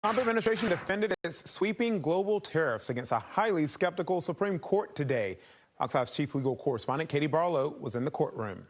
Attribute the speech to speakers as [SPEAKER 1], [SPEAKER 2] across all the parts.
[SPEAKER 1] Trump administration defended its sweeping global tariffs against a highly skeptical Supreme Court today. Fox 5's chief legal correspondent Katie Barlow was in the courtroom.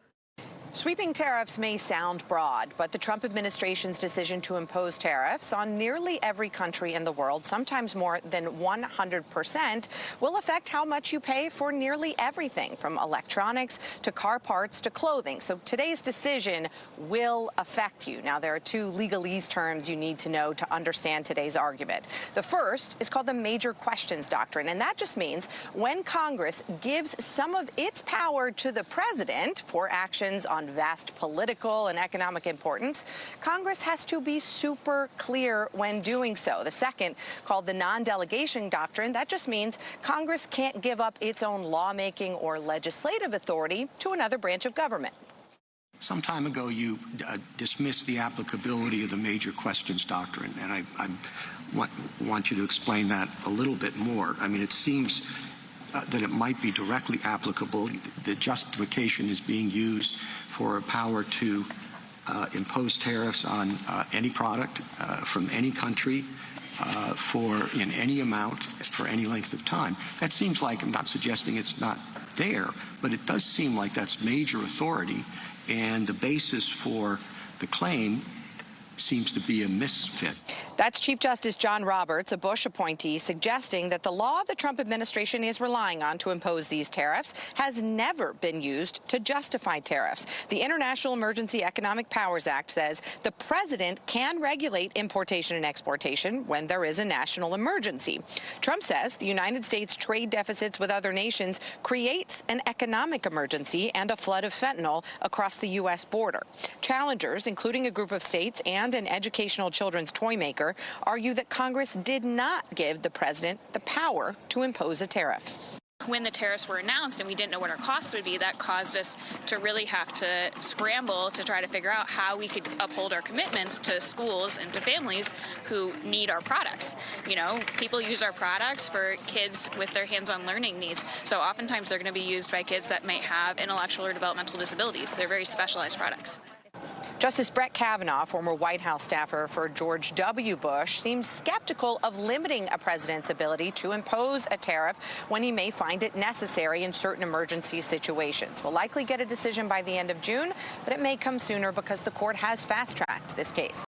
[SPEAKER 2] Sweeping tariffs may sound broad, but the Trump administration's decision to impose tariffs on nearly every country in the world, sometimes more than 100%, will affect how much you pay for nearly everything, from electronics to car parts to clothing. So today's decision will affect you. Now, there are two legalese terms you need to know to understand today's argument. The first is called the Major Questions Doctrine, and that just means when Congress gives some of its power to the president for actions on vast political and economic importance, Congress has to be super clear when doing so. The second, called the non-delegation doctrine, that just means Congress can't give up its own lawmaking or legislative authority to another branch of government.
[SPEAKER 3] Some time ago, you dismissed the applicability of the Major Questions Doctrine, and I want you to explain that a little bit more. I mean, it seems that it might be directly applicable. The justification is being used for a power to impose tariffs on any product from any country in any amount for any length of time. That seems like, I'm not suggesting it's not there, but it does seem like that's major authority, and the basis for the claim seems to be a misfit.
[SPEAKER 2] That's Chief Justice John Roberts, a Bush appointee, suggesting that the law the Trump administration is relying on to impose these tariffs has never been used to justify tariffs. The International Emergency Economic Powers Act says the president can regulate importation and exportation when there is a national emergency. Trump says the United States trade deficits with other nations creates an economic emergency and a flood of fentanyl across the U.S. border. Challengers, including a group of states and an educational children's toy maker, argue that Congress did not give the president the power to impose a tariff.
[SPEAKER 4] When the tariffs were announced and we didn't know what our costs would be, that caused us to really have to scramble to try to figure out how we could uphold our commitments to schools and to families who need our products. You know, people use our products for kids with their hands-on learning needs. So oftentimes they're going to be used by kids that may have intellectual or developmental disabilities. They're very specialized products.
[SPEAKER 2] Justice Brett Kavanaugh, former White House staffer for George W. Bush, seems skeptical of limiting a president's ability to impose a tariff when he may find it necessary in certain emergency situations. We'll likely get a decision by the end of June, but it may come sooner because the court has fast-tracked this case.